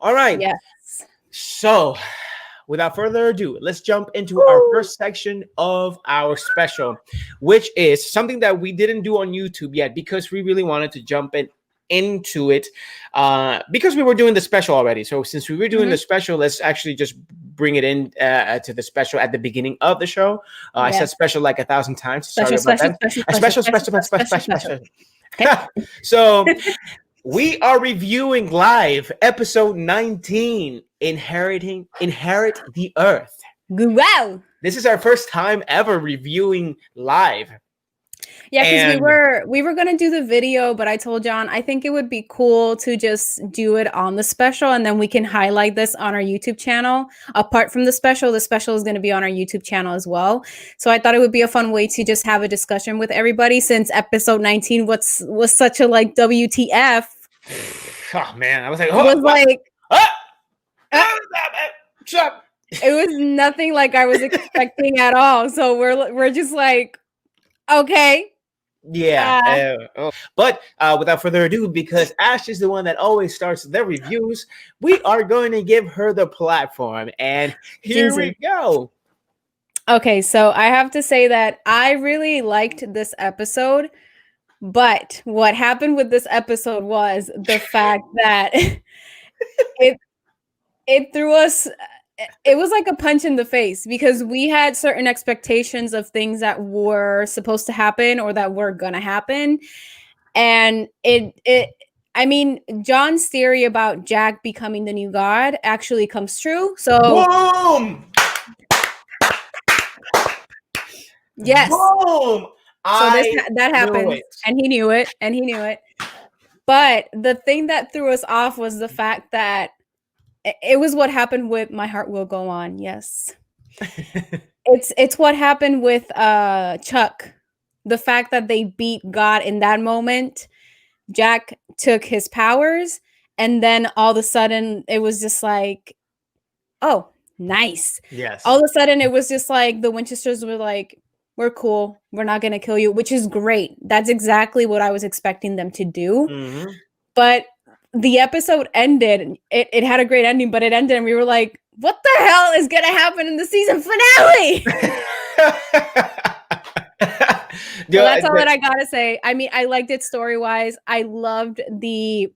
All right. Yes. So, without further ado, let's jump into our Woo! first section of our special, which is something that we didn't do on YouTube yet because we really wanted to jump into it because we were doing the special already. So since we were doing Mhm. the special, let's actually just bring it in to the special at the beginning of the show. I said Yes. special like 1,000 times. Sorry Special, about special, that. special, A special, special, special, special, special, special, special, special, special. special. Okay. So we are reviewing live episode 19, Inherit the Earth. Wow. This is our first time ever reviewing live. Yeah, because And we were gonna do the video, but I told John I think it would be cool to just do it on the special, and then we can highlight this on our YouTube channel. Apart from the special is going to be on our YouTube channel as well. So I thought it would be a fun way to just have a discussion with everybody since episode 19 was such a like WTF. oh man, I was like, Was like uh, stop. it was nothing like I was expecting at all. So we're just like, okay. Yeah. But without further ado, because Ash is the one that always starts the reviews, we are going to give her the platform. And here we go. Okay, so I have to say that I really liked this episode, but what happened with this episode was the fact that it threw us, it was like a punch in the face because we had certain expectations of things that were supposed to happen or that were gonna happen. And I mean, John's theory about Jack becoming the new god actually comes true. So boom. Yes. Boom. So that happened, and he knew it, But the thing that threw us off was the fact that it was what happened with My Heart Will Go On. Yes. It's what happened with Chuck. The fact that they beat God in that moment, Jack took his powers, and then all of a sudden it was just like, oh, nice. Yes. All of a sudden it was just like the Winchesters were like, we're cool. We're not going to kill you, which is great. That's exactly what I was expecting them to do. Mm-hmm. But the episode ended. It had a great ending, but it ended and we were like, what the hell is going to happen in the season finale? So that's all that I got to say. I mean, I liked it story-wise. I loved the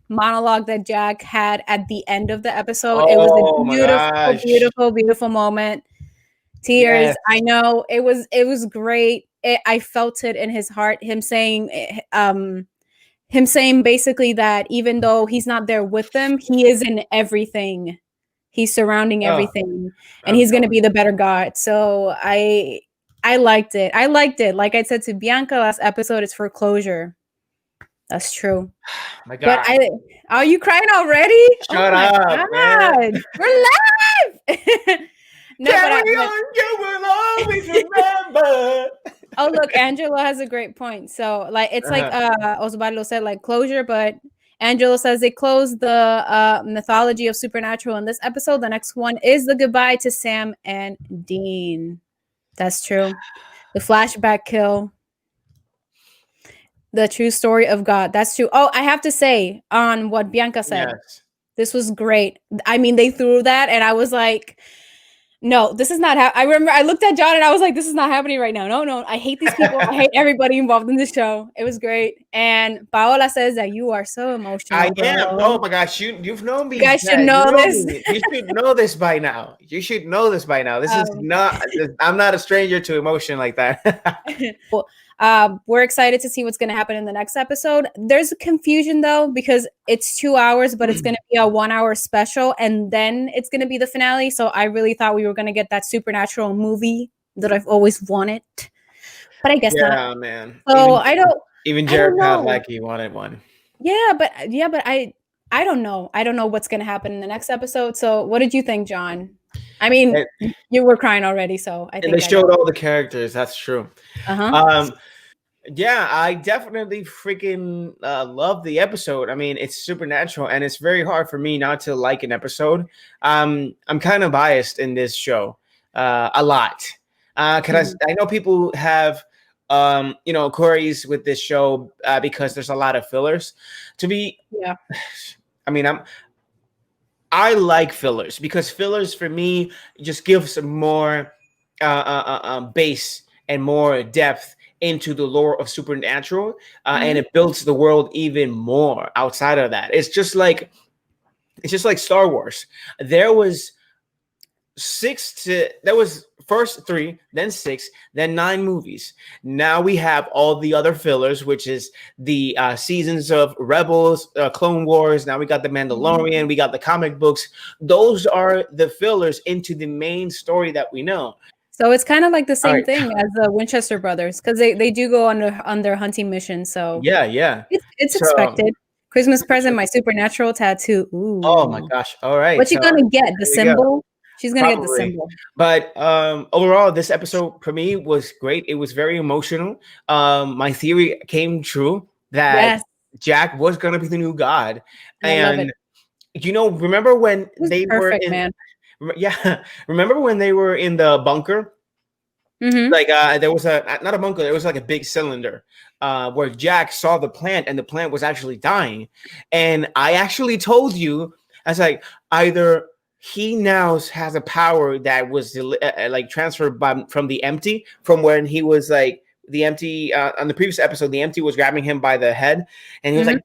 monologue that Jack had at the end of the episode. It was a beautiful, beautiful, beautiful moment. Tears. Yes. I know it was great. I felt it in his heart. Him saying basically that even though he's not there with them, he is in everything. He's surrounding everything, and he's going to be the better God. So I liked it. I liked it. Like I said to Bianca last episode, it's for closure. That's true. My God. But are you crying already? Shut up, man. We're live. No, Carry on, you will always remember. Oh, look, Angelo has a great point. So, like, it's like Osvaldo said, like closure, but Angelo says they close the mythology of supernatural in this episode. The next one is the goodbye to Sam and Dean. That's true. The flashback kill. The true story of God. That's true. Oh, I have to say on what Bianca said. Yes. This was great. I mean, they threw that and I was like, no, this is not I remember I looked at John and I was like, this is not happening right now. No, I hate these people. I hate everybody involved in this show. It was great. And Paola says that you are so emotional. I am. Oh my gosh, you've known me. You guys should know this. You should know this by now. You should know this by now. This is not, I'm not a stranger to emotion like that. We're excited to see what's going to happen in the next episode. There's a confusion though, because it's 2 hours, but it's going to be a 1 hour special and then it's going to be the finale. So I really thought we were going to get that supernatural movie that I've always wanted, but I guess not. Yeah, man. So even Jared Padalecki wanted one. Yeah, but I don't know. I don't know what's going to happen in the next episode. So what did you think, John? I mean, you were crying already, so I think they showed all the characters. That's true. Yeah, I definitely freaking love the episode. I mean, it's supernatural, and it's very hard for me not to like an episode. I'm kind of biased in this show a lot. Because I know people have queries with this show because there's a lot of fillers. I mean, I like fillers because fillers for me just gives more base and more depth into the lore of Supernatural, and it builds the world even more outside of that. It's just like Star Wars. There was there was first 3, then 6, then 9 movies. Now we have all the other fillers, which is the seasons of Rebels, Clone Wars. Now we got the Mandalorian, we got the comic books. Those are the fillers into the main story that we know. So it's kind of like the same thing as the Winchester brothers, because they do go on their hunting mission. So yeah, it's so expected. Christmas present, my Supernatural tattoo. oh my Ooh, gosh! All right, what's she so gonna get? The there we go. symbol. She's gonna get the Probably. symbol. But overall, this episode for me was great. It was very emotional. My theory came true that Jack was gonna be the new god, and I love it. You know, remember when they were in? Man. Yeah, remember when they were in the bunker? Like there was not a bunker, there was like a big cylinder where Jack saw the plant and the plant was actually dying. And I actually told you, I was like, either he now has a power that was like transferred from the empty, from when he was like the empty on the previous episode, the empty was grabbing him by the head and he was like,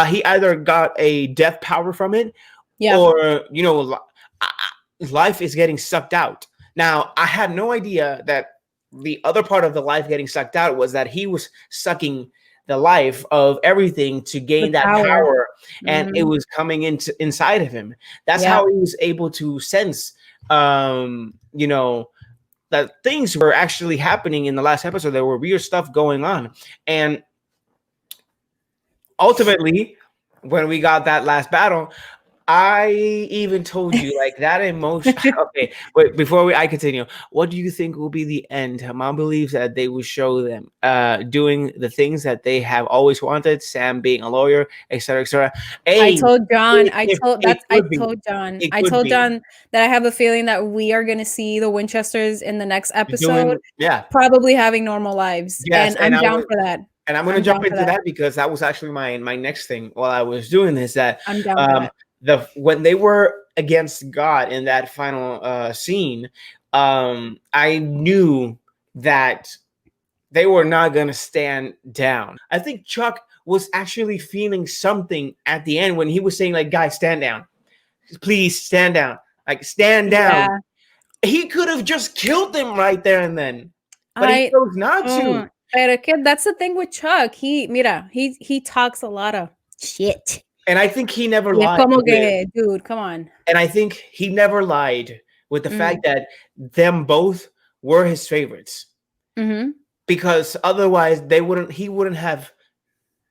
he either got a death power from it, or you know, life is getting sucked out. Now, I had no idea that the other part of the life getting sucked out was that he was sucking the life of everything to gain that power, and it was coming inside of him. That's how he was able to sense, you know, that things were actually happening in the last episode. There were weird stuff going on, and ultimately, when we got that last battle, I even told you like that emotion. Okay, wait, before I continue, what do you think will be the end? Mom believes that they will show them doing the things that they have always wanted, Sam being a lawyer, etc., etc. I told John, I told John that I have a feeling that we are going to see the Winchesters in the next episode, probably having normal lives. Yes, and I'm down for that. And I'm going to jump into that because that was actually my next thing while I was doing this. That I'm down for that. When they were against God in that final scene, I knew that they were not going to stand down. I think Chuck was actually feeling something at the end when he was saying, like, guys, stand down. Please stand down. Like, stand down. Yeah. He could have just killed them right there and then. But he chose not to. That's the thing with Chuck. He talks a lot of shit. And I think he never lied. Dude, come on. And I think he never lied with the fact that them both were his favorites. Because otherwise he wouldn't have,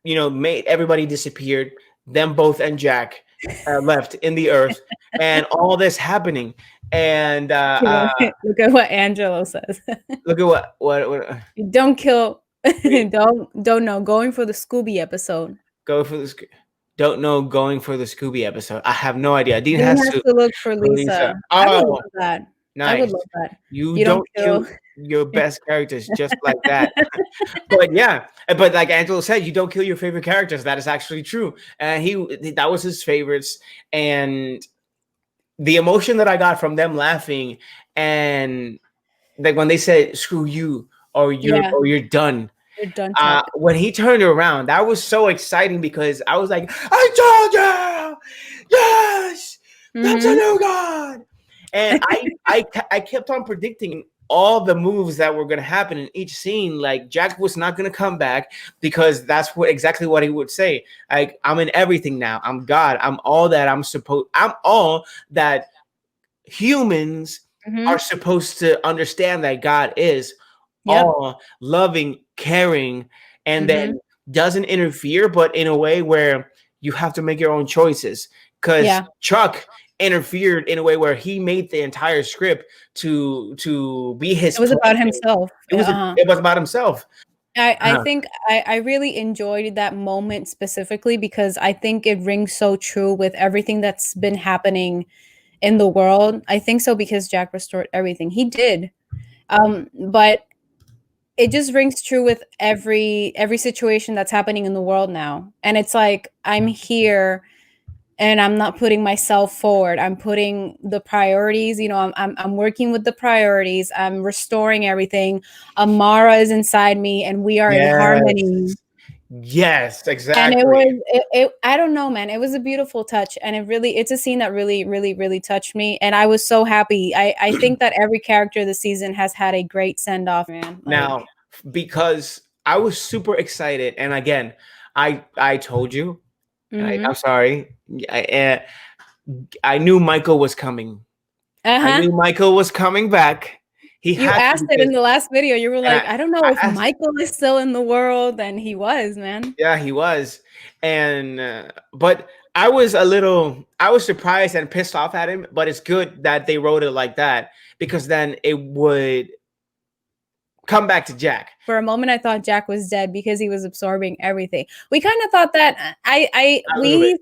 you know, made everybody disappeared, them both and Jack left in the earth and all this happening. And look at what Angelo says. Look at what don't kill don't know, going for the Scooby episode. Go for the Don't know, going for the Scooby episode. I have no idea. Dean has to look for Lisa. Oh, I would love that. Nice. I would love that. You don't kill your best characters just like that. But yeah, but like Angelo said, you don't kill your favorite characters. That is actually true. And that was his favorites. And the emotion that I got from them laughing and like when they said "screw you" or you're done. You're done. When he turned around, that was so exciting because I was like, I told you, yes, that's a new god. And I kept on predicting all the moves that were going to happen in each scene. Like Jack was not going to come back because that's exactly what he would say. Like, I'm in everything now. I'm God. I'm all that I'm all that humans are supposed to understand that God is. All loving, caring, and then doesn't interfere, but in a way where you have to make your own choices. Because Chuck interfered in a way where he made the entire script to be his. It was about himself. It was about himself. I think I really enjoyed that moment specifically because I think it rings so true with everything that's been happening in the world. I think so because Jack restored everything. He did. But it just rings true with every situation that's happening in the world now. And it's like, I'm here and I'm not putting myself forward. I'm putting the priorities, you know, I'm working with the priorities. I'm restoring everything. Amara is inside me and we are in harmony. Yes, exactly. And it was I don't know, man. It was a beautiful touch, and it's a scene that really touched me, and I was so happy. I think that every character this season has had a great send off, man. Now, because I was super excited, and again, I told you, I'm sorry, I knew Michael was coming. I knew Michael was coming back. You asked it in the last video. You were like, I don't know if Michael is still in the world, and he was, man. Yeah, he was. And but I was surprised and pissed off at him, but it's good that they wrote it like that, because then it would come back to Jack. For a moment, I thought Jack was dead because he was absorbing everything. We kind of thought that we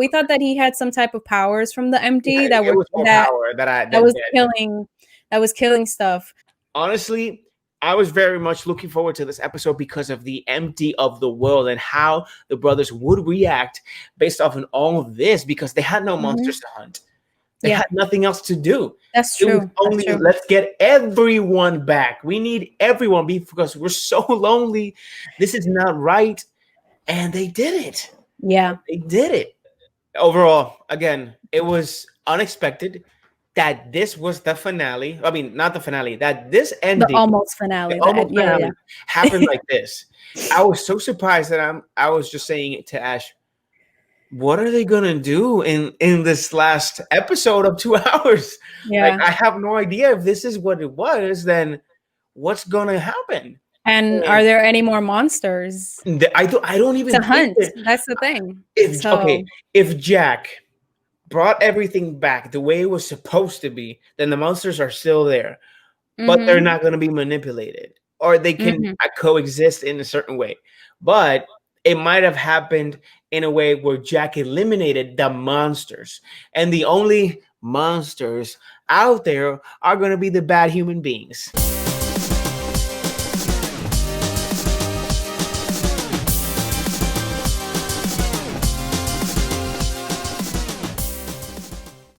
thought that he had some type of powers from the empty that was killing stuff. Honestly, I was very much looking forward to this episode because of the empty of the world and how the brothers would react based off of all of this, because they had no monsters to hunt. They had nothing else to do. That's true. Let's get everyone back. We need everyone because we're so lonely. This is not right. And they did it. Yeah. They did it. Overall, again, it was unexpected that this was the finale. I mean, not the finale, that this ending. The almost finale. Happened like this. I was so surprised that I was just saying it to Ash, what are they gonna do in this last episode of 2 hours? Yeah, like, I have no idea. If this is what it was, then what's gonna happen? And are there any more monsters? I don't even to hunt. That's the thing. If Jack brought everything back the way it was supposed to be, then the monsters are still there, but they're not going to be manipulated, or they can coexist in a certain way. But it might have happened in a way where Jack eliminated the monsters, and the only monsters out there are going to be the bad human beings.